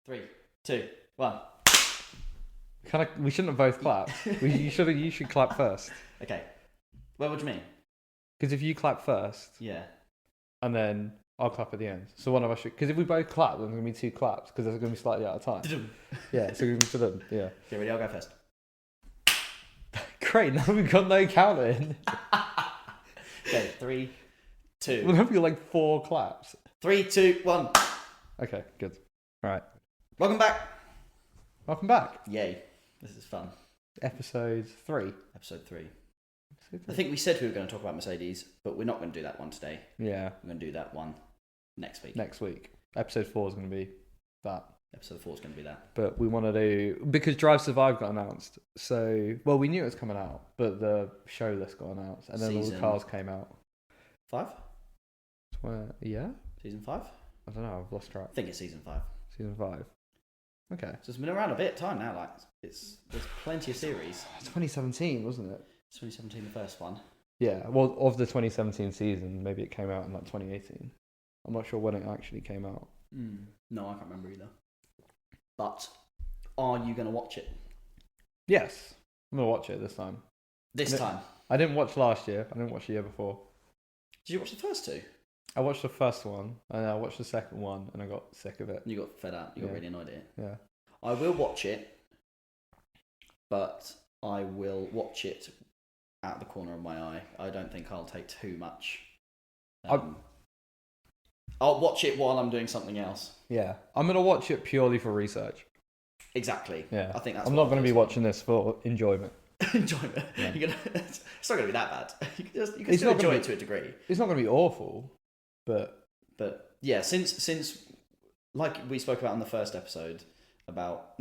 3, 2, 1. We shouldn't have both clapped. You should clap first. Okay. Well, what do you mean? Because if you clap first, Yeah. and then I'll clap at the end. So one of us should. Because if we both clap, then there's going to be 2 claps. Because there's going to be slightly out of time. Yeah, so we're going to be done. Yeah. Okay, ready? I'll go first. Great, now we've got no counting. Okay, 3, 2. We'll have like 4 claps. 3, 2, 1. Okay, good. All right. Welcome back. Welcome back. Yay. This is fun. Episode 3. Episode 3. I think we said we were going to talk about Mercedes, but we're not going to do that one today. Yeah. We're going to do that one next week. Next week. Episode 4 is going to be that. Episode 4 is going to be that. But we want to do... Because Drive Survive got announced. So... Well, we knew it was coming out, but the show list got announced. And then all the cars came out. 5? Yeah? Season 5? I don't know. I've lost track. I think it's season 5. Season 5. Okay. So it's been around a bit of time now. Like there's plenty of series. 2017, wasn't it? 2017, the first one. Yeah. Well, of the 2017 season, maybe it came out in like 2018. I'm not sure when it actually came out. No, I can't remember either. But are you going to watch it? Yes. I'm going to watch it this time. This time? I didn't watch last year. I didn't watch the year before. Did you watch the first 2? I watched the first one, and I watched the second one, and I got sick of it. You got fed up. You got really annoyed at it. Yeah. I will watch it, but I will watch it out the corner of my eye. I don't think I'll take too much. I'll watch it while I'm doing something else. Yeah. I'm going to watch it purely for research. Exactly. Yeah. I think that's. I'm not going to be watching this for enjoyment. Enjoyment. Yeah. It's not going to be that bad. You can still enjoy it to a degree. It's not going to be awful, but yeah, since like we spoke about in the first episode about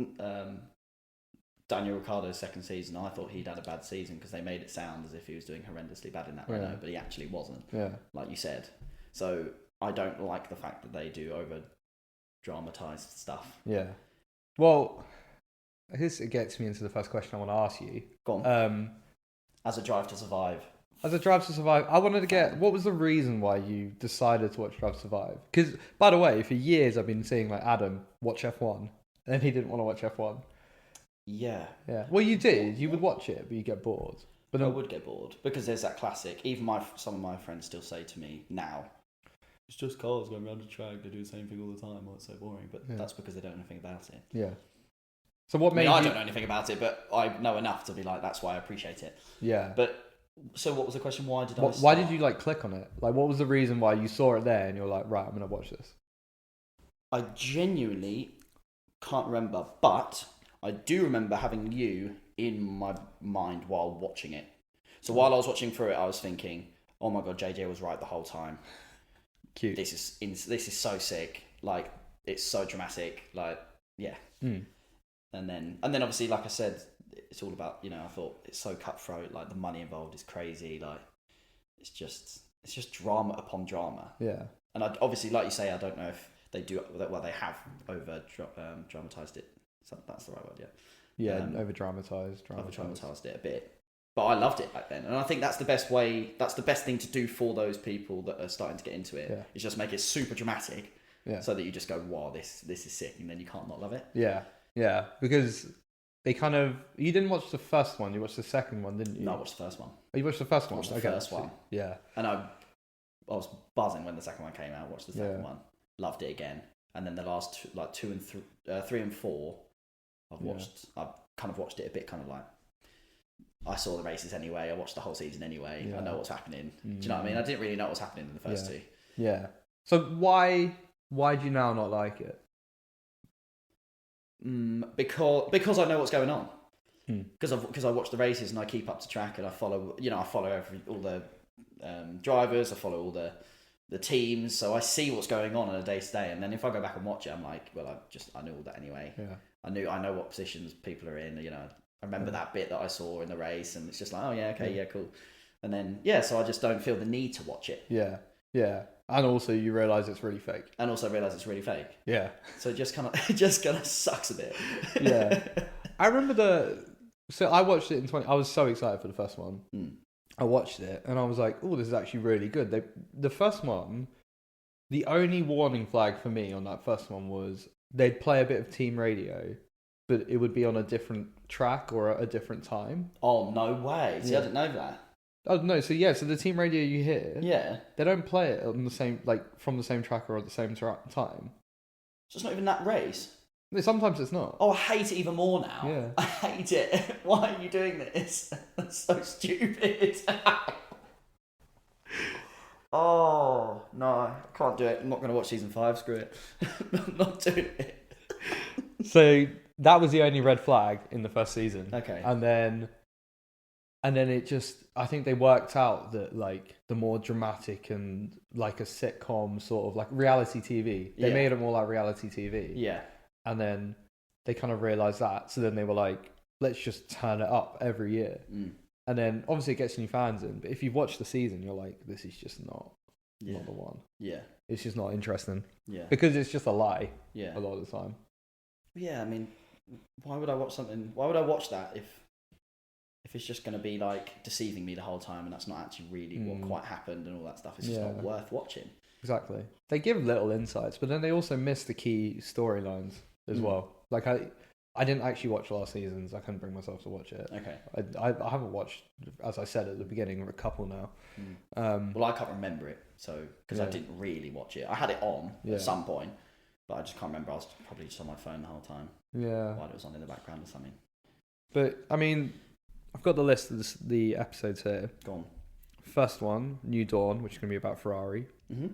Daniel Ricciardo's second season, I thought he'd had a bad season because they made it sound as if he was doing horrendously bad in that Renault, but he actually wasn't. Yeah. Like you said. So I don't like the fact that they do over dramatized stuff. Yeah. Well, this gets me into the first question I want to ask you. Go on. As a Drive to Survive. As a Drive to Survive, I wanted to get... What was the reason why you decided to watch Drive to Survive? Because, by the way, for years I've been seeing like Adam watch F1, and then he didn't want to watch F1. Yeah. Yeah. Well, you did. You would watch it, but you get bored. But then... I would get bored because there's that classic. Even some of my friends still say to me now, it's just cars going around the track. They do the same thing all the time. Oh, it's so boring. But that's because they don't know anything about it. Yeah. So what made I don't know anything about it, but I know enough to be like, that's why I appreciate it. Yeah. But so what was the question? Why did I? Why did you like click on it? Like, what was the reason why you saw it there and you're like, right, I'm gonna watch this? I genuinely can't remember, but I do remember having you in my mind while watching it. So while I was watching through it, I was thinking, oh my god, JJ was right the whole time. Cute. This is so sick. Like, it's so dramatic. Like, yeah. And then obviously, like I said, it's all about, I thought it's so cutthroat. Like, the money involved is crazy. Like, it's just drama upon drama. Yeah. And obviously, like you say, I don't know if they do. Well, they have over dramatized it. So that's the right word. Yeah. Yeah. Over dramatized it a bit. But I loved it back then, and I think that's the best way. That's the best thing to do for those people that are starting to get into it. Yeah. Is just make it super dramatic. Yeah. So that you just go, wow, this is sick, and then you can't not love it. Yeah. Yeah. Because they kind of... You didn't watch the first one. You watched the second one, didn't you? No, I watched the first one. Oh, you watched the first one? I watched the first one. Yeah. And I was buzzing when the second one came out. Watched the second one. Loved it again. And then the last 3 and 4, I've watched. I've kind of watched it a bit, kind of like... I saw the races anyway. I watched the whole season anyway. Yeah. I know what's happening. Do you know what I mean? I didn't really know what was happening in the first 2. Yeah. So why do you now not like it? Because I know what's going on. Because I watch the races and I keep up to track and I follow. I follow all the drivers. I follow all the teams. So I see what's going on a day to day. And then if I go back and watch it, I'm like, well, I knew all that anyway. Yeah. I know what positions people are in. I remember that bit that I saw in the race, and it's just like, oh yeah, okay, yeah, cool. And then so I just don't feel the need to watch it. Yeah, yeah. And also you realise it's really fake. Yeah. So it just kind of sucks a bit. Yeah. I remember so I watched it I was so excited for the first one. I watched it and I was like, oh, this is actually really good. The first one, the only warning flag for me on that first one was they'd play a bit of team radio, but it would be on a different track or at a different time. Oh, no way. See, I didn't know that. Oh no! So so the team radio you hear, they don't play it on the same from the same track or at the same time. So it's not even that race. No, sometimes it's not. Oh, I hate it even more now. Yeah, I hate it. Why are you doing this? That's so stupid. Oh no, I can't do it. I'm not going to watch season 5. Screw it. I'm not doing it. So that was the only red flag in the first season. Okay, and then it just, I think they worked out that like the more dramatic and like a sitcom sort of like reality TV, they made it more like reality TV. Yeah. And then they kind of realised that. So then they were like, let's just turn it up every year. Mm. And then obviously it gets new fans in. But if you've watched the season, you're like, this is just not the one. Yeah. It's just not interesting. Yeah. Because it's just a lie. Yeah. A lot of the time. Yeah, I mean, why would I watch that if it's just going to be like deceiving me the whole time and that's not actually really what quite happened and all that stuff? It's just not worth watching. Exactly. They give little insights, but then they also miss the key storylines as well. Like I didn't actually watch last season's. I couldn't bring myself to watch it. Okay. I haven't watched, as I said at the beginning, a couple now. Well, I can't remember it, so because I didn't really watch it. I had it on at some point, but I just can't remember. I was probably just on my phone the whole time. Yeah. While it was on in the background or something. But I mean, I've got the list of the episodes here. Go on. First one, New Dawn, which is going to be about Ferrari. Mm-hmm.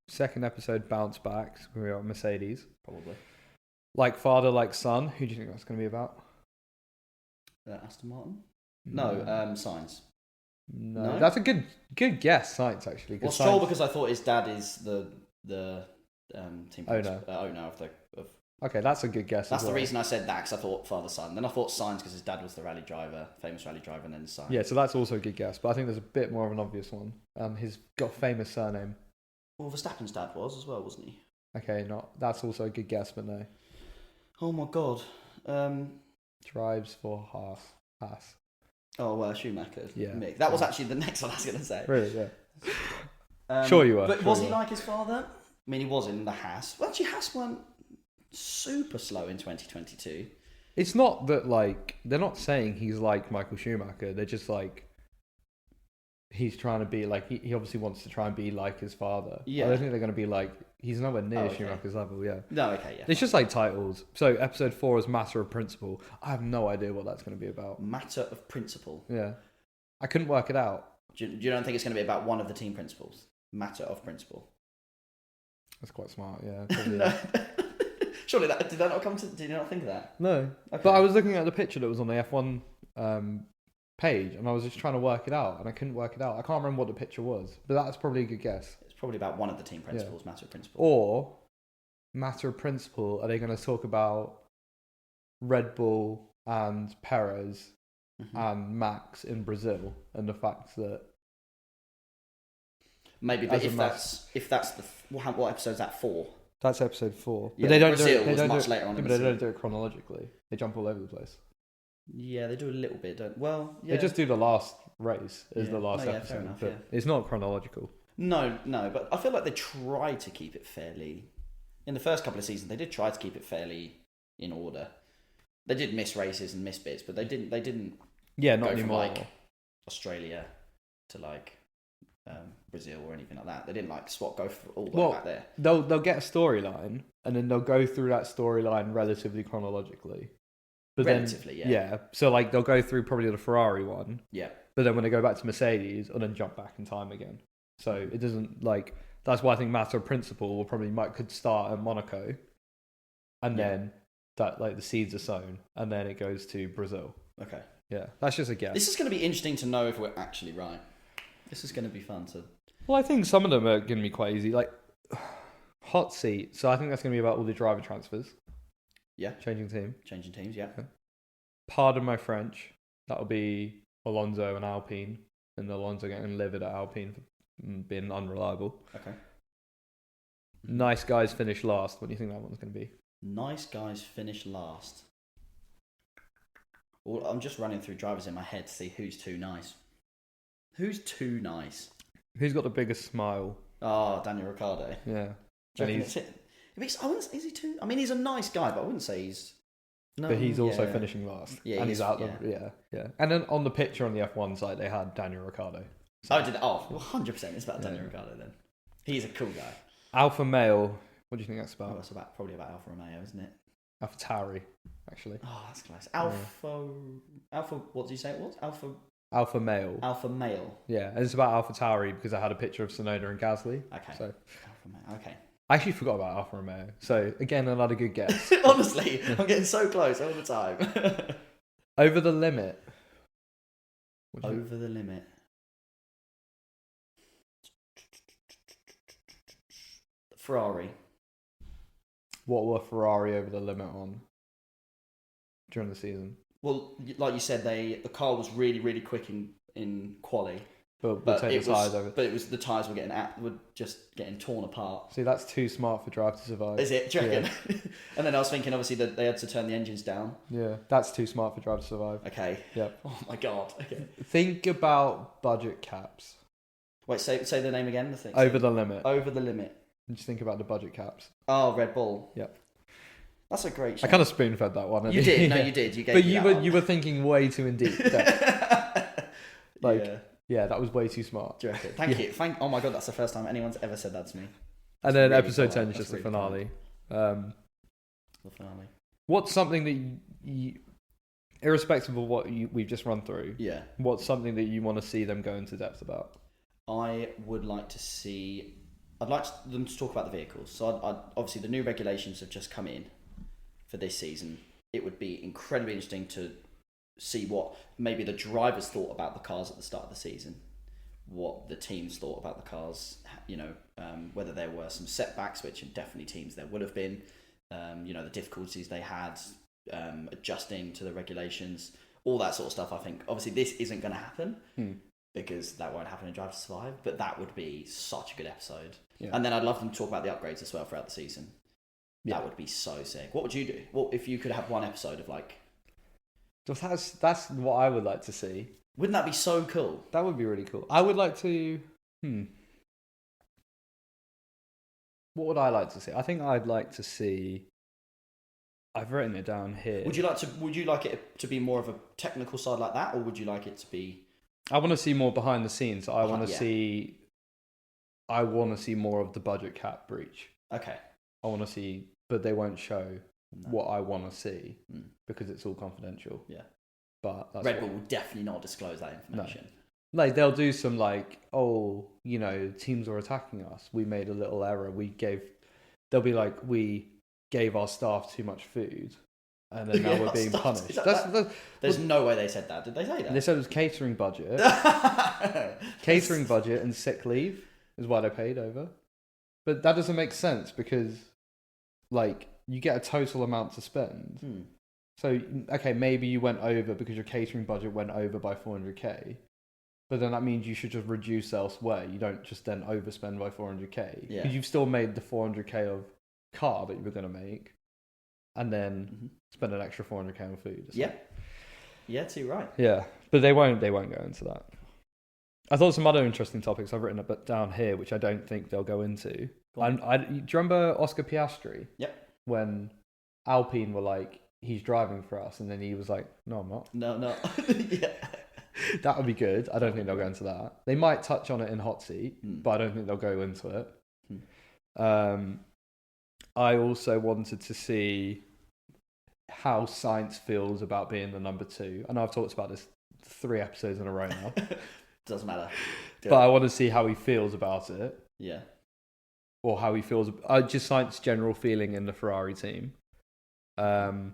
Second episode, Bounce Back, it's going to be about Mercedes. Probably. Like Father, Like Son. Who do you think that's going to be about? Aston Martin? No, Sainz. No, that's a good guess, Sainz actually. Well, Stroll, because I thought his dad is the team owner of the. Okay, that's a good guess. That's the reason I said that, because I thought father son. Then I thought Sainz because his dad was the famous rally driver, and then Sainz. Yeah, so that's also a good guess, but I think there's a bit more of an obvious one. He's got a famous surname. Well, Verstappen's dad was as well, wasn't he? Okay, that's also a good guess, but no. Oh my god. Drives for Haas. Oh, Schumacher. Yeah. Mick. That was actually the next one I was going to say. Really, yeah. Sure you were. But was he like his father? I mean, he was in the Haas. Well, actually, Haas weren't super slow in 2022. It's not that, like, they're not saying he's like Michael Schumacher. They're just like, he's trying to be like, he obviously wants to try and be like his father. Yeah. I don't think they're going to be like, he's nowhere near Schumacher's level, yeah. No, okay, yeah. It's just like titles. So episode 4 is Matter of Principle. I have no idea what that's going to be about. Matter of Principle? Yeah. I couldn't work it out. Do you don't think it's going to be about one of the team principles? Matter of Principle. That's quite smart, yeah. No. Surely did you not think of that? No. Okay. But I was looking at the picture that was on the F1 page, and I was just trying to work it out, and I couldn't work it out. I can't remember what the picture was, but that's probably a good guess. It's probably about one of the team principles, Matter of Principle. Or, Matter of Principle, are they going to talk about Red Bull and Perez and Max in Brazil, and the fact that maybe, but if that's what episode's that for? That's episode 4. Yeah, but they don't Brazil do it. They much later on. But they don't do it chronologically. They jump all over the place. Yeah, they do a little bit. They just do the last race as the last episode. Fair enough, but it's not chronological. No, but I feel like they try to keep it fairly. In the first couple of seasons, they did try to keep it fairly in order. They did miss races and miss bits, but they didn't. Yeah, not go anymore. From, like, Australia to like Brazil or anything like that. They didn't like go all the way back there. They'll get a storyline, and then they'll go through that storyline relatively chronologically. But relatively, yeah. So like they'll go through probably the Ferrari one. Yeah. But then when they go back to Mercedes, and then jump back in time again. So it doesn't like. That's why I think Matter of Principle could start at Monaco, and then that like the seeds are sown, and then it goes to Brazil. Okay. Yeah, that's just a guess. This is going to be interesting to know if we're actually right. This is going to be fun to. Well, I think some of them are going to be quite easy. Like hot seat. So I think that's going to be about all the driver transfers. Yeah. Changing teams. Yeah. Pardon my French. That'll be Alonso and Alpine, and Alonso getting livid at Alpine for being unreliable. Okay. Nice guys finish last. What do you think that one's going to be? Nice guys finish last. Well, I'm just running through drivers in my head to see who's too nice. Who's too nice? Who's got the biggest smile? Oh, Daniel Ricciardo. Yeah. I wouldn't. Is he too? I mean, he's a nice guy, but I wouldn't say he's. No, but he's also finishing last. Yeah, and he's out. Yeah. And then on the picture on the F1 side, they had Daniel Ricciardo. So. 100%. It's about Daniel Ricciardo then. He's a cool guy. Alpha Male. What do you think that's about? Oh, it's probably about Alfa Romeo, isn't it? Alpha Tauri, actually. Oh, that's close. Alpha. What did you say it was? Alpha Male. Alpha Male. Yeah, and it's about Alpha Tauri because I had a picture of Tsunoda and Gasly. Okay. So Alpha Male. Okay. I actually forgot about Alfa Romeo. So again, another good guess. Honestly, I'm getting so close all the time. Over the limit. Over the limit. Ferrari. What were Ferrari over the limit on during the season? Well, like you said, the car was really, really quick in quali. But it was the tyres were just getting torn apart. See, that's too smart for Drive to Survive. Is it? Do you reckon? Yeah. And then I was thinking, obviously, that they had to turn the engines down. Yeah, that's too smart for Drive to Survive. Okay. Yep. Oh my god. Okay. Think about budget caps. Wait, say the name again. The thing. Over the limit. Over the limit. Just think about the budget caps. Oh, Red Bull. Yep. That's a great show. I kind of spoon fed that one. You did. No, you did. You gave. But you were thinking way too in deep. Yeah, that was way too smart. Do you reckon? Thank you. Oh my god, that's the first time anyone's ever said that to me. And then really episode 10 is just the finale. The finale. What's something that you, irrespective of what we've just run through, what's something that you want to see them go into depth about? I'd like them to talk about the vehicles. So obviously the new regulations have just come in for this season. It would be incredibly interesting to see what maybe the drivers thought about the cars at the start of the season, what the teams thought about the cars, whether there were some setbacks, which definitely teams there would have been, the difficulties they had adjusting to the regulations, all that sort of stuff. I think obviously this isn't going to happen because that won't happen in Drive to Survive, but that would be such a good episode. Yeah. And then I'd love them to talk about the upgrades as well throughout the season. Yeah. That would be so sick. What would you do? What if you could have one episode of like... That's what I would like to see. Wouldn't that be so cool? That would be really cool. I would like to... What would I like to see? I think I'd like to see... I've written it down here. Would you like it to be more of a technical side like that, or would you like it to be... I want to see more behind the scenes. I want to see more of the budget cap breach. Okay. I want to see, but they won't show what I want to see because it's all confidential. Yeah. But Red Bull will definitely not disclose that information. No. Like they'll do some teams are attacking us. We made a little error. They'll be like, we gave our staff too much food. And then now we're being punished. There's no way they said that. Did they say that? They said it was catering budget. Catering budget and sick leave is why they paid over. But that doesn't make sense because, you get a total amount to spend. So, okay, maybe you went over because your catering budget went over by 400k. But then that means you should just reduce elsewhere. You don't just then overspend by 400k. Yeah. Because you've still made the 400k of car that you were going to make. And then spend an extra 400k on food. Yeah. Yeah, too right. Yeah, but they won't go into that. I thought some other interesting topics I've written down here, which I don't think they'll go into. Do you remember Oscar Piastri? Yep. When Alpine were like, he's driving for us, and then he was like, no, I'm not. No. Yeah. That would be good. I don't think they'll go into that. They might touch on it in Hot Seat, but I don't think they'll go into it. I also wanted to see how Sainz feels about being the number 2. I know I've talked about this 3 episodes in a row now. Doesn't matter. But I want to see how he feels about it. Yeah. Or how he feels... just Sainz's general feeling in the Ferrari team. And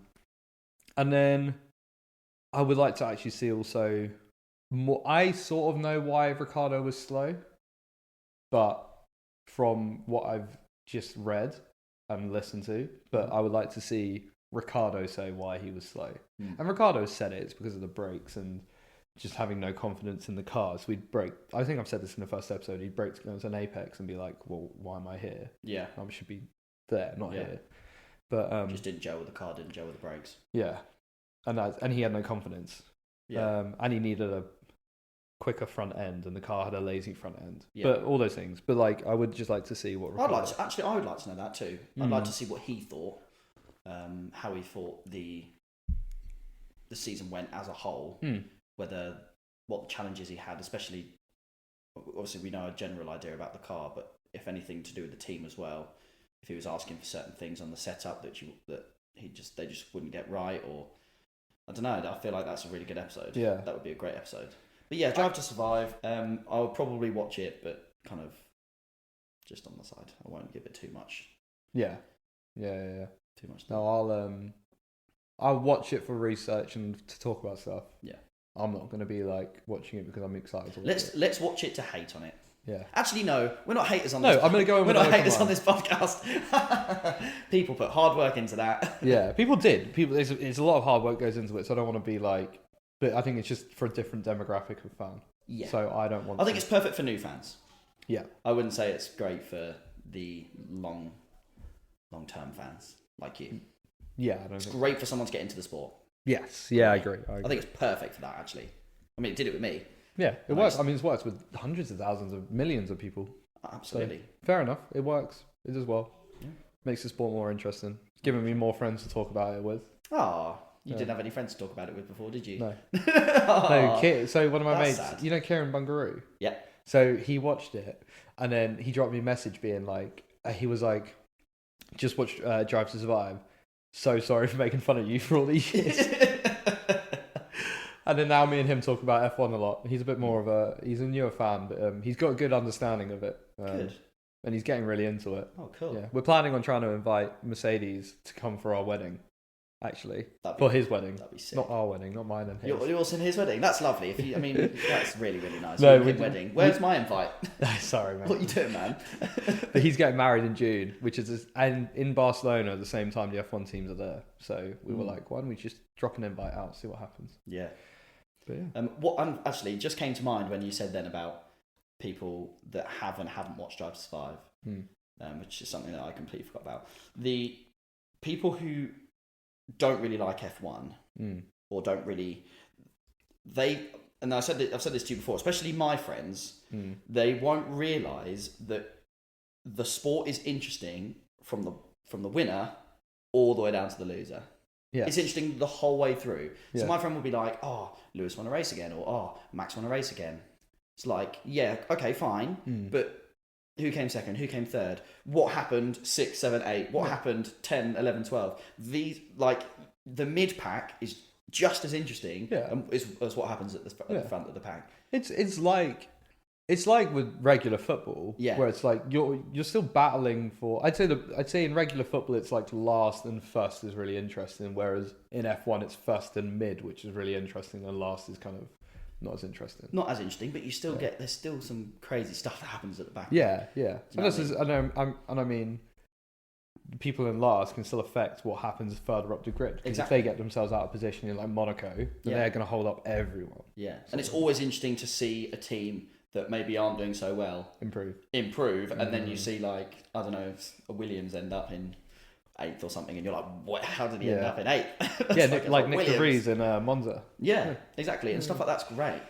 then I would like to actually see also... more. I sort of know why Ricciardo was slow. But from what I've just read... and listen to, but I would like to see Ricciardo say why he was slow. And Ricciardo said it's because of the brakes and just having no confidence in the cars. We'd brake. I think I've said this in the first episode. He'd brake to go into an apex and be like, "Well, why am I here? Yeah, I should be there, not here." But just didn't gel with the car, didn't gel with the brakes. Yeah, and he had no confidence. Yeah, and he needed quicker front end and the car had a lazy front end. Yeah. But all those things. But like, I would just like to see what. I would like to know that too. I'd like to see what he thought, how he thought the season went as a whole, whether what challenges he had, especially. Obviously, we know a general idea about the car, but if anything to do with the team as well, if he was asking for certain things on the setup that they just wouldn't get right, or I don't know. I feel like that's a really good episode. Yeah, that would be a great episode. But yeah, Drive to Survive. I would probably watch it, but kind of just on the side. I won't give it too much. Yeah. Too much. No, I'll watch it for research and to talk about stuff. Yeah. I'm not going to be like watching it because I'm excited to watch it. Let's watch it to hate on it. Yeah. Actually, no, we're not haters on this. No, I'm going to go in We're not haters on this podcast. People put hard work into that. Yeah, people did. It's a lot of hard work goes into it, so I don't want to be like... But I think it's just for a different demographic of fan. Yeah. So I don't want I think it's perfect for new fans. Yeah. I wouldn't say it's great for the long-term fans like you. Yeah, it's great for someone to get into the sport. Yes, yeah, I agree. I think it's perfect for that, actually. I mean, it did it with me. Yeah, it works. I mean, it's worked with hundreds of thousands of millions of people. Absolutely. So, fair enough. It works. It does well. Yeah. Makes the sport more interesting. It's given me more friends to talk about it with. Oh, you didn't have any friends to talk about it with before, did you? No. No, so one of my mates, sad. you know Kieran Bungaroo? Yeah. So he watched it, and then he dropped me a message being like, he was like, just watched Drive to Survive. So sorry for making fun of you for all these years. And then now me and him talk about F1 a lot. He's a bit more of he's a newer fan, but he's got a good understanding of it. Good. And he's getting really into it. Oh, cool. Yeah, we're planning on trying to invite Mercedes to come for our wedding. Actually, for his wedding, that'd be sick. Not our wedding, not mine and his. You're also in his wedding. That's lovely. That's really, really nice. No, wedding. Where's my invite? Sorry, man. What are you doing, man? But he's getting married in June, which is and in Barcelona at the same time the F1 teams are there. So we were like, why don't we just drop an invite out, see what happens? Yeah. But yeah. What actually just came to mind when you said then about people that haven't watched Drive to Survive, which is something that I completely forgot about. The people who don't really like F1 or don't really and I've said this to you before, especially my friends, they won't realise that the sport is interesting from the winner all the way down to the loser. Yeah. It's interesting the whole way through. So my friend will be like, oh, Lewis won a race again, or oh, Max won a race again. It's like, yeah, okay, fine, but who came second? Who came third? What happened 6, 7, 8? What happened 10, 11, 12? These, like, the mid-pack is just as interesting as what happens at the front of the pack. It's like with regular football, where it's like you're still battling for. I'd say in regular football it's like last and first is really interesting, whereas in F1 it's first and mid, which is really interesting, and last is kind of not as interesting. Not as interesting, but you still there's still some crazy stuff that happens at the back. Yeah. I mean, people in last can still affect what happens further up the grid. Exactly. If they get themselves out of position in like Monaco, then they're going to hold up everyone. Yeah, and it's always interesting to see a team that maybe aren't doing so well improve, and then you see like, I don't know, a Williams end up in 8th or something, and you're like, what? How did he end up in 8th? Yeah, like Nick de Vries in Monza. Yeah, exactly, and stuff like that's great.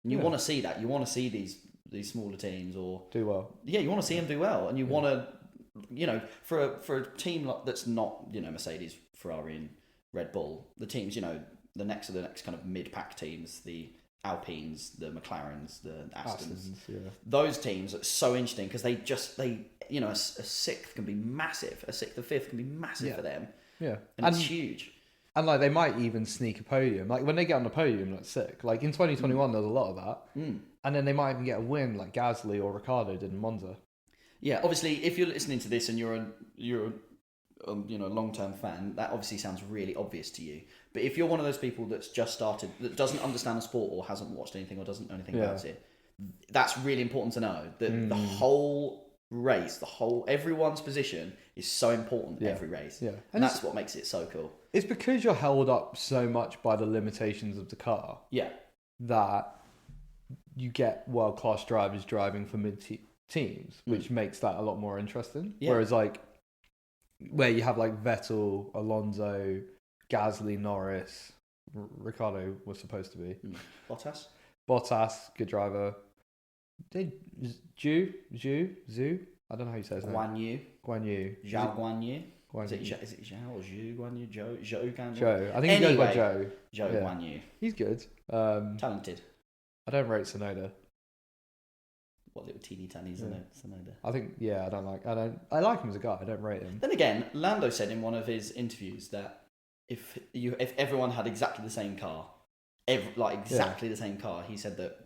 And you want to see that. You want to see these smaller teams or do well. Yeah, you want to see them do well, and you want to, for a team that's not Mercedes, Ferrari, and Red Bull, the teams the next kind of mid-pack teams, the Alpines, the McLarens, the Astons, those teams are so interesting because a 6th can be massive, a 6th or 5th can be massive for them, and it's huge. And like they might even sneak a podium. Like when they get on the podium, that's sick. Like in 2021, there was a lot of that, and then they might even get a win, like Gasly or Ricciardo did in Monza. Yeah, obviously, if you're listening to this and you're a long-term fan, that obviously sounds really obvious to you. But if you're one of those people that's just started, that doesn't understand the sport or hasn't watched anything or doesn't know anything about it, that's really important to know. That the whole race, everyone's position is so important every race. Yeah. And that's what makes it so cool. It's because you're held up so much by the limitations of the car. Yeah. That you get world-class drivers driving for mid-teams, which makes that a lot more interesting. Yeah. Whereas like, where you have like Vettel, Alonso, Gasly, Norris, Ricciardo was supposed to be. Bottas? Bottas, good driver. Zhu? I don't know how you say his name. Guan Yu. Zhao Guan Yu. Guan Yu. Is it Zhao or Zhu Guan Yu? Zhou Guan Yu? Joe. I think he goes by Joe. Zhou Guan Yu. He's good. Talented. I don't rate Tsunoda. What little teeny tiny Tsunoda? I think I like him as a guy. I don't rate him. Then again, Lando said in one of his interviews that if everyone had exactly the same car, the same car, he said that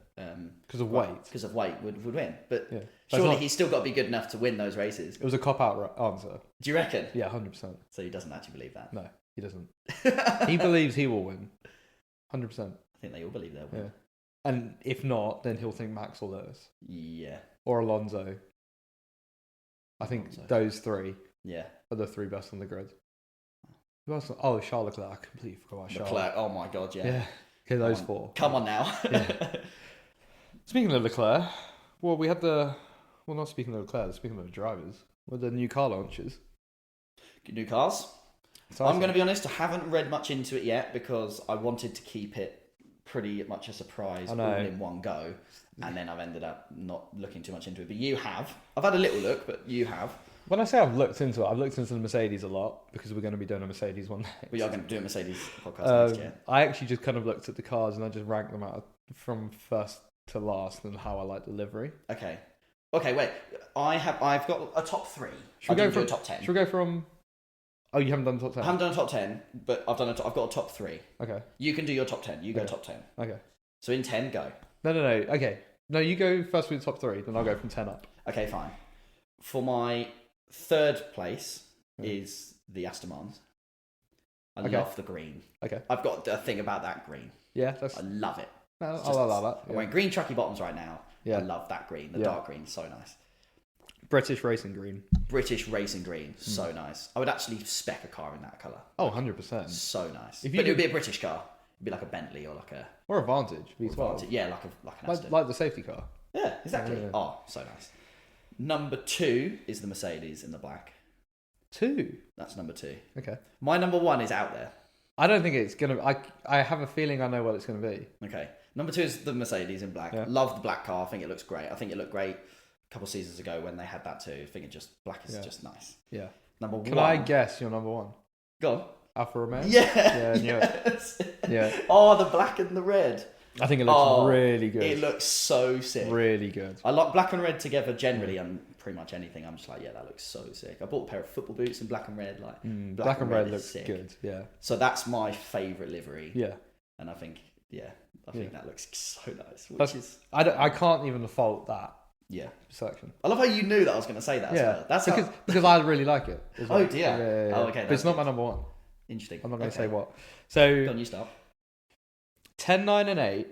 because of weight would win. But yeah. surely he's still got to be good enough to win those races. It was a cop-out answer. Do you reckon? Yeah, 100%. So he doesn't actually believe that? No, he doesn't. He believes he will win. 100%. I think they all believe they'll win. Yeah. And if not, then he'll think Max or Lewis. Yeah. Or Alonso. I think those three are the three best on the grid. Who else? Oh, Charles Leclerc. I completely forgot about Charles. Leclerc. Oh my God, yeah. Yeah. Okay, those four. Come on now. Yeah. Speaking of Leclerc, well, we had not speaking of Leclerc, speaking of the drivers, with the new car launches. New cars. I'm going to be honest, I haven't read much into it yet because I wanted to keep it pretty much a surprise all in one go, and then I've ended up not looking too much into it. But you have. I've had a little look, but you have. When I say I've looked into it, I've looked into the Mercedes a lot because we're going to be doing a Mercedes one next. We are going to do a Mercedes podcast next year. I actually just kind of looked at the cars and I just ranked them out from first to last and how I like the livery. Okay, wait. I've got a top 3. Should we go from a top 10? Should we go from? Oh, you haven't done top 10? I haven't done a top 10, but I've got a top 3. Okay. You can do your top 10. You go top 10. Okay. So in 10, go. No. Okay. No, you go first with the top 3, then I'll go from 10 up. Okay, fine. For my third place is the Aston Martins. I love the green. Okay. I've got a thing about that green. Yeah, I love it. No, I love that. I'm wearing green trucky bottoms right now. Yeah. I love that green. The dark green is so nice. British racing green. So nice. I would actually spec a car in that colour. Oh, 100%. So nice. But it would be a British car. It'd be like a Bentley or like a... Or a Vantage V12. Yeah, like an Aston. Like the safety car. Yeah, exactly. Yeah. Oh, so nice. Number 2 is the Mercedes in the black. 2? That's number 2. Okay. My number 1 is out there. I don't think it's going to... I have a feeling I know what it's going to be. Okay. Number 2 is the Mercedes in black. Yeah. Love the black car. I think it looks great. I think it looked great a couple of seasons ago when they had that too. I think black is just nice. Yeah. Number 1. Can I guess your number 1? Go on. Alfa Romeo? Yeah. Yes. Yeah. Oh, the black and the red. I think it looks really good. It looks so sick. Really good. I like black and red together generally on pretty much anything. I'm just like, yeah, that looks so sick. I bought a pair of football boots in black and red. Black and red looks sick. Good. Yeah. So that's my favourite livery. Yeah. And I think that looks so nice. I can't even fault that. Yeah. Selection. I love how you knew that I was going to say that. Yeah. As well. Because I really like it. Well. Oh dear. Yeah. Oh, okay. But it's not my number 1. Interesting. I'm not going to say what. So. Go on, you start. 10, 9, and 8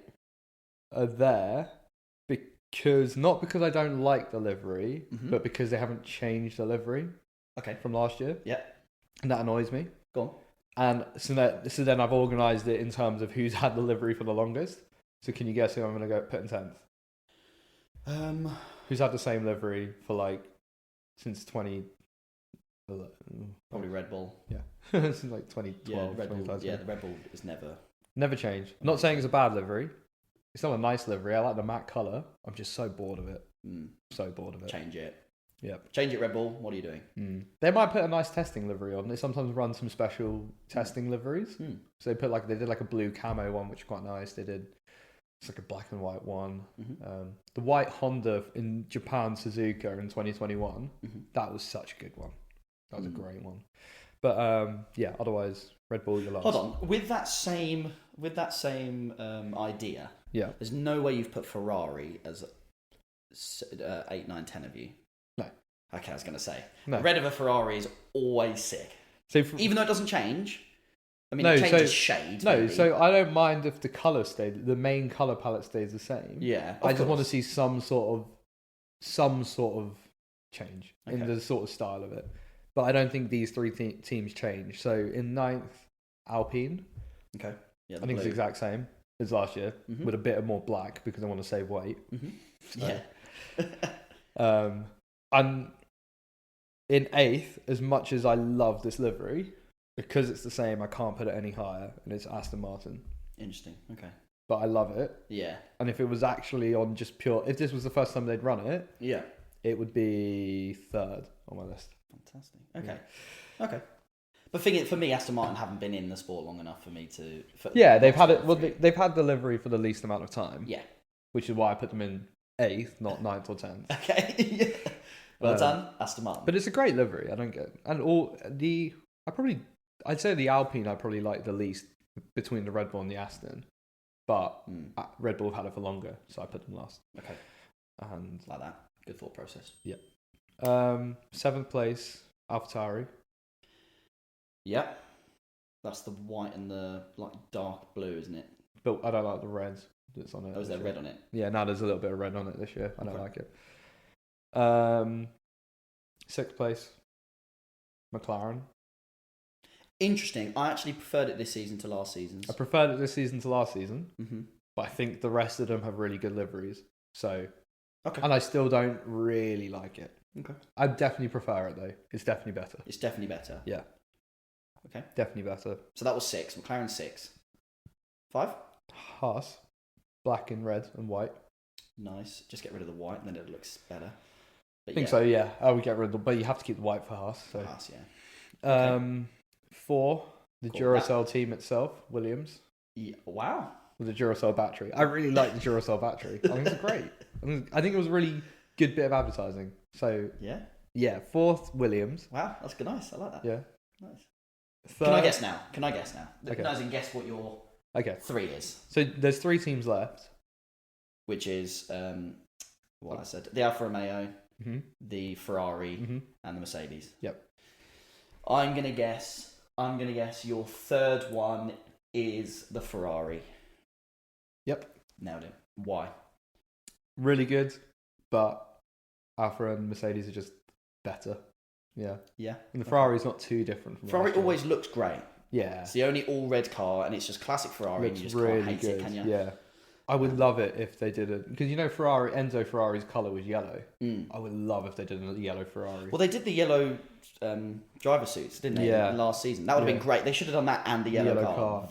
are there not because I don't like the livery, but because they haven't changed the livery. Okay. From last year. Yeah. And that annoys me. Go on. And so then I've organised it in terms of who's had the livery for the longest. So can you guess who I'm going to go put in 10th? Who's had the same livery for since 20? Probably Red Bull. Yeah. Since 2012. Yeah, Red Bull. Yeah, the Red Bull is never changed. Not saying it's a bad livery. It's not a nice livery. I like the matte colour. I'm just so bored of it. So bored of it. Change it. Yeah. Change it, Red Bull. What are you doing? They might put a nice testing livery on. They sometimes run some special testing liveries. So they did a blue camo one, which is quite nice. It's like a black and white one. The white Honda in Japan Suzuka in 2021. That was such a good one. That was a great one. But otherwise Red Bull you're last. Hold on. With that same idea. Yeah. There's no way you've put Ferrari as 8, 9, 10 of you. No. Okay, I was going to say. No. Red of a Ferrari is always sick. So even though it doesn't change. I mean, it changes shade. No, maybe. So I don't mind if the colour the main colour palette stays the same. Yeah. I just want to see some sort of change in the sort of style of it. But I don't think these 3 teams change. So in 9th, Alpine. Okay. Yeah, I think it's the exact same as last year, with a bit of more black because I want to save weight. So. Yeah. And in 8th, as much as I love this livery, because it's the same, I can't put it any higher, and it's Aston Martin. Interesting. Okay. but I love it. Yeah. And if it was actually on just pure, if this was the first time they'd run it, Yeah. it would be third on my list. Fantastic. Okay. But for me, Aston Martin haven't been in the sport long enough for me to. They've had it. Well, they've had delivery for the least amount of time. Yeah. Which is why I put them in 8th, not 9th or 10th. Okay. Well done, Aston Martin. But it's a great livery. I don't get it. And I'd say the Alpine I probably like the least between the Red Bull and the Aston. But Red Bull have had it for longer, so I put them last. Okay. And like that. Good thought process. Yeah. 7th place, AlphaTauri. Yep. That's the white and the dark blue, isn't it? But I don't like the red that's on it. Oh, is there red on it? Yeah, now there's a little bit of red on it this year. I don't like it. 6th place, McLaren. Interesting. I actually preferred it this season to last season's. I preferred it this season to last season, mm-hmm. but I think the rest of them have really good liveries. So, okay. And I still don't really like it. Okay. I definitely prefer it though. It's definitely better. It's definitely better. Yeah. Okay. Definitely better. So that was 6. McLaren 6. 5? Haas, black and red and white. Nice. Just get rid of the white, and then it looks better. But I think so. Yeah. I would get rid of the, but you have to keep the white for Haas. So. Haas, yeah. Okay. 4, the Duracell team itself, Williams. Yeah. Wow. With the Duracell battery. I really like the Duracell battery. I think it's great. I think it was a really good bit of advertising. So yeah. 4th, Williams. Wow, that's nice. I like that. Yeah. Nice. 3rd, Can I guess now? Okay. As in guess what your 3 is. So there's 3 teams left. Which is what I said: the Alfa Romeo, the Ferrari, and the Mercedes. Yep. I'm gonna guess your 3rd one is the Ferrari. Yep. Nailed it. Why? Really good, but Alfa and Mercedes are just better. Yeah. Yeah. And the Ferrari's not too different from Ferrari always looks great. Yeah. It's the only all-red car, and it's just classic Ferrari, and you just really can't hate it, can you? Yeah. I would love it if they did it, because Enzo Ferrari's colour was yellow. I would love if they did a yellow Ferrari. Well, they did the yellow driver suits, didn't they? Yeah. Last season. That would have been great. They should have done that and the yellow car.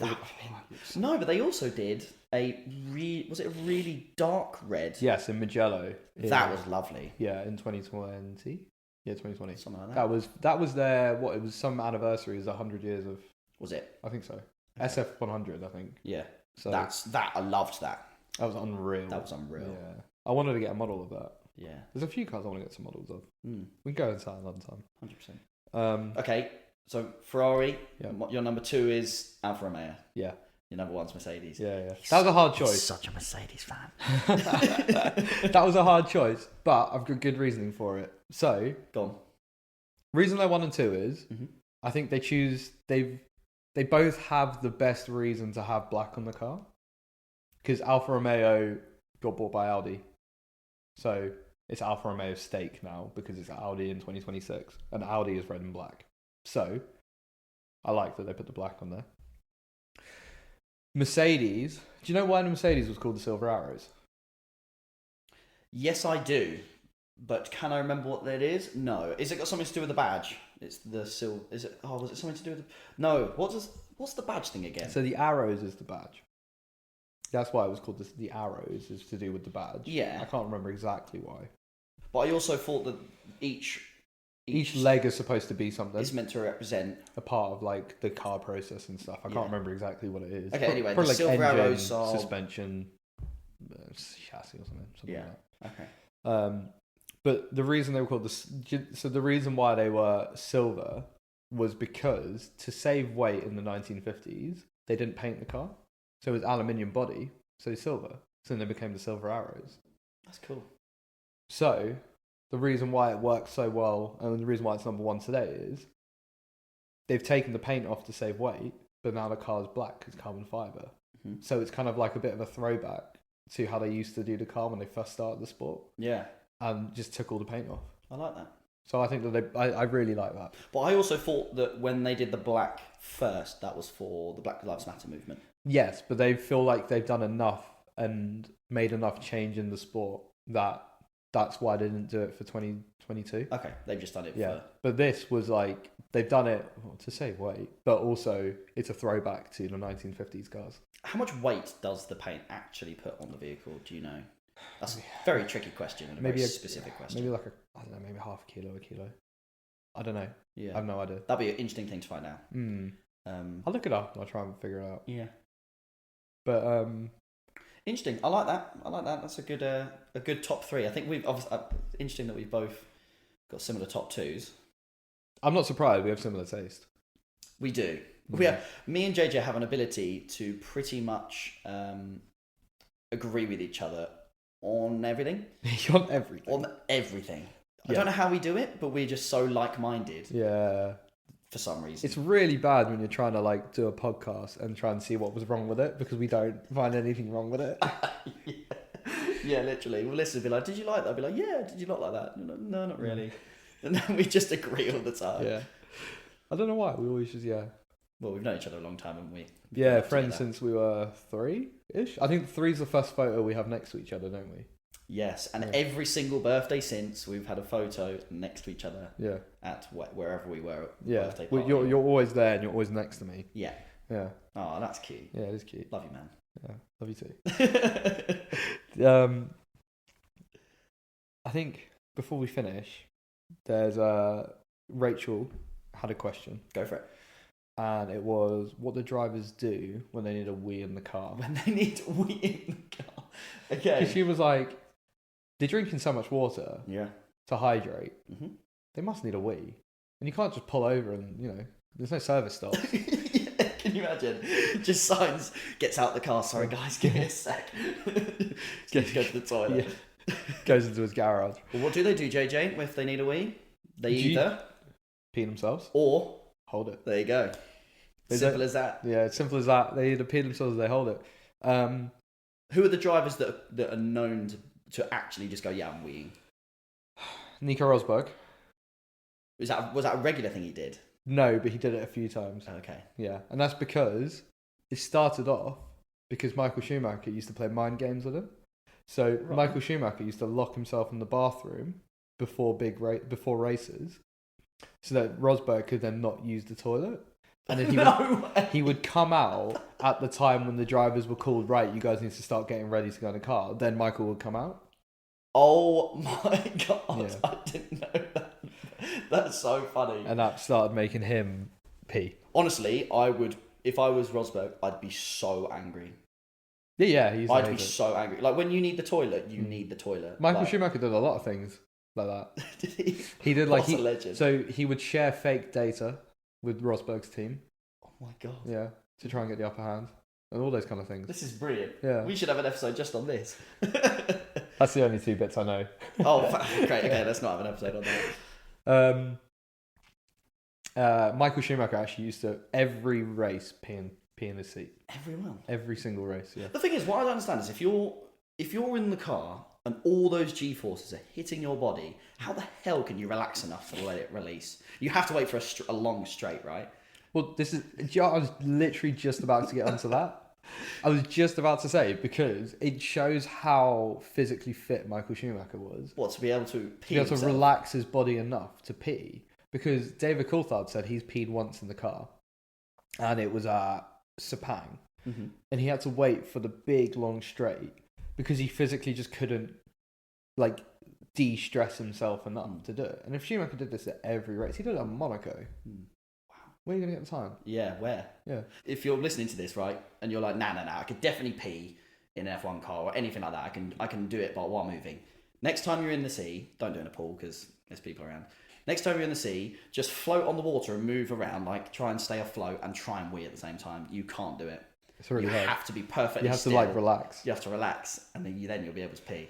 No, but they also did was it a really dark red? Yes, in Mugello. That was lovely. Yeah, in 2020. Yeah, 2020. Something like that. That was their it was some anniversary. It was 100 years of. Was it? I think so. SF 100, I think. Yeah. So that I loved that. That was unreal. Yeah. I wanted to get a model of that. Yeah. There's a few cars I want to get some models of. We can go inside another time. 100%. Okay, so Ferrari. Yeah. Your number 2 is Alfa Romeo. Yeah. Your number 1's Mercedes. Yeah. That was a hard choice. He's such a Mercedes fan. That was a hard choice, but I've got good reasoning for it. So, go on. Reason they're 1 and 2 is I think they both have the best reason to have black on the car. Because Alfa Romeo got bought by Audi. So it's Alfa Romeo's stake now because it's Audi in 2026. And Audi is red and black. So I like that they put the black on there. Mercedes. Do you know why the Mercedes was called the Silver Arrows? Yes, I do. But can I remember what that is? No. Is it got something to do with the badge? It's the silver. Is it? Oh, was it something to do with No. What's the badge thing again? So the arrows is the badge. That's why it was called the arrows, is to do with the badge. Yeah. I can't remember exactly why. But I also thought that each leg is supposed to be something. It's meant to represent a part of the car process and stuff. I can't remember exactly what it is. Okay, anyway, probably the silver engine, arrows are suspension, chassis or something yeah. like that. Okay. But the reason they were called the reason why they were silver was because to save weight in the 1950s, they didn't paint the car. So it was aluminium body, so silver. So then they became the Silver Arrows. That's cool. So the reason why it works so well, and the reason why it's number 1 today is they've taken the paint off to save weight, but now the car's black because carbon fiber. So it's kind of like a bit of a throwback to how they used to do the car when they first started the sport. Yeah. And just took all the paint off. I like that. So I think that I really like that. But I also thought that when they did the black first, that was for the Black Lives Matter movement. Yes, but they feel like they've done enough and made enough change in the sport that that's why they didn't do it for 2022. Okay, they've just done it. Yeah, but this was like they've done it to save weight, but also it's a throwback to the 1950s cars. How much weight does the paint actually put on the vehicle? Do you know? That's a very tricky question and a very specific question. Maybe like I don't know, maybe half a kilo, a kilo. I don't know. Yeah, I have no idea. That'd be an interesting thing to find out. I'll look it up and I'll try and figure it out. Yeah, but interesting. I like that. That's a good top three. I think we've obviously interesting that we've both got similar top twos. I'm not surprised. We have similar taste. We do. We have, me and JJ have an ability to pretty much agree with each other on everything. On everything. On everything. I don't know how we do it, but we're just so like-minded. Yeah. For some reason. It's really bad when you're trying to like do a podcast and try and see what was wrong with it because we don't find anything wrong with it. Yeah, literally. We'll listen and be like, did you like that? I'll be like, yeah, did you not like that? Like, no, not really. And then we just agree all the time. Yeah. I don't know why. We always just, Well, we've known each other a long time, haven't we? Yeah, friends since we were 3-ish. I think 3's the first photo we have next to each other, don't we? Yes, and every single birthday since, we've had a photo next to each other. Yeah. At wherever we were. At birthday party. Well, you're always there and you're always next to me. Yeah. Yeah. Oh, that's cute. Yeah, it is cute. Love you, man. Yeah, love you too. I think before we finish, there's Rachel had a question. Go for it. And it was what the drivers do when they need a wee in the car. When they need a wee in the car. Okay. Because she was like, they're drinking so much water to hydrate. Mm-hmm. They must need a wee. And you can't just pull over and, there's no service stops. Yeah, can you imagine? Just signs, gets out the car. Sorry, guys, give me a sec. Just go to the toilet. Yeah. Goes into his garage. Well, what do they do, JJ, if they need a wee? They either pee themselves or hold it. There you go. Simple as that. Yeah, it's simple as that. They either pee themselves or they hold it. Who are the drivers that are known to actually just go, yeah, I'm weeing? Nico Rosberg. Was that a regular thing he did? No, but he did it a few times. Okay. Yeah, and that's because it started off because Michael Schumacher used to play mind games with him. So Michael Schumacher used to lock himself in the bathroom before races, so that Rosberg could then not use the toilet. And then he would come out at the time when the drivers were called, right, you guys need to start getting ready to go in the car. Then Michael would come out. Oh my God. Yeah. I didn't know that. That's so funny. And that started making him pee. Honestly, if I was Rosberg, I'd be so angry. Yeah, I'd be so angry. Like, when you need the toilet, you need the toilet. Michael Schumacher did a lot of things like that. Did he? He did a legend. So he would share fake data with Rosberg's team. Oh my God. Yeah, to try and get the upper hand and all those kind of things. This is brilliant. Yeah. We should have an episode just on this. That's the only two bits I know. Oh, great. Okay, let's not have an episode on that. Michael Schumacher actually used to every race pee in his seat. Everyone. Every single race. Yeah. The thing is, what I don't understand is if you're in the car and all those G-forces are hitting your body, how the hell can you relax enough to let it release? You have to wait for a long straight, right? Well, I was literally just about to get onto that. I was just about to say, because it shows how physically fit Michael Schumacher was. What, to be able to pee? To be able to relax his body enough to pee. Because David Coulthard said he's peed once in the car. And it was at Sepang. Mm-hmm. And he had to wait for the big long straight because he physically just couldn't, like, de-stress himself enough to do it. And if Schumacher did this at every race, he did it at Monaco. Where are you going to get the time? Yeah, where? Yeah. If you're listening to this, right, and you're like, nah, I could definitely pee in an F1 car or anything like that. I can do it while moving. Next time you're in the sea, don't do it in a pool because there's people around. Next time you're in the sea, just float on the water and move around, like try and stay afloat and try and wee at the same time. You can't do it. It's really hard. You have to be perfectly You have still. to, like, relax. You have to relax, and then you'll be able to pee.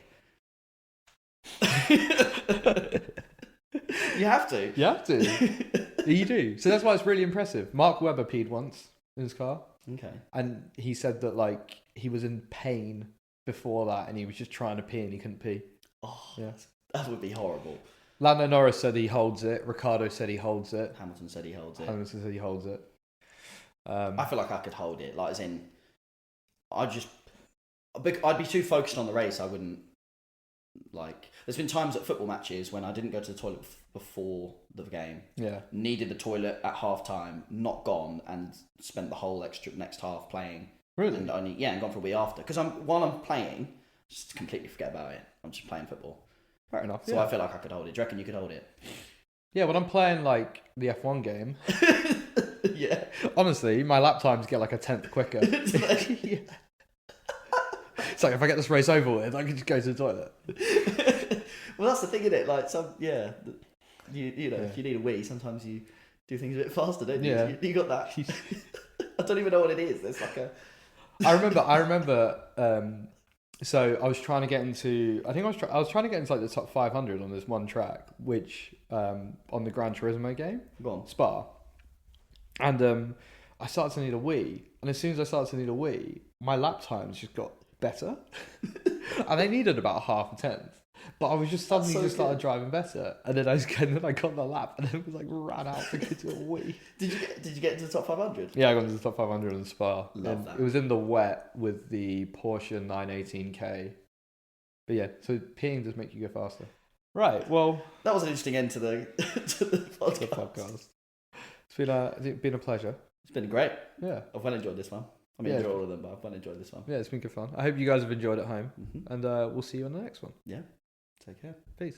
You have to. You have to. You do. So that's why it's really impressive. Mark Webber peed once in his car. Okay. And he said that, like, he was in pain before that and he was just trying to pee and he couldn't pee. Oh, yeah. That would be horrible. Lando Norris said he holds it. Ricardo said he holds it. Hamilton said he holds it. I feel like I could hold it. Like, as in, I'd be too focused on the race. I wouldn't like, there's been times at football matches when I didn't go to the toilet before the game. Yeah. Needed the toilet at half time, not gone, and spent the whole next half playing. Really? And and gone for a wee after. Because while I'm playing, just completely forget about it. I'm just playing football. Fair enough. So I feel like I could hold it. Do you reckon you could hold it? Yeah, when I'm playing like the F1 game. Yeah. Honestly, my lap times get like a tenth quicker. It's like, Yeah. It's like if I get this race over with, I can just go to the toilet. well, that's the thing, isn't it? Like you know, if you need a wee, sometimes you do things a bit faster, don't you? Yeah. You got that. I don't even know what it is. There's like a. I remember. So I was trying to get into. I think I was trying to get into like the top 500 on this one track, which on the Gran Turismo game, Go on. Spa, and I started to need a wee, and as soon as I started to need a wee, my lap times just got better, and they needed about half a tenth. But I was just suddenly started driving better, and then I got the lap, and then it was like ran out to get to a wee. Did you get into the top 500? Yeah, I got into the top 500 on Spa. Love that. It was in the wet with the Porsche 918K. But yeah, so peeing does make you go faster. Right. Well, that was an interesting end to the podcast. The podcast. It's been a pleasure. It's been great. Yeah, I've well enjoyed this one. I mean, enjoy all of them, but I've well enjoyed this one. Yeah, it's been good fun. I hope you guys have enjoyed at home, and we'll see you on the next one. Yeah. Take care. Peace.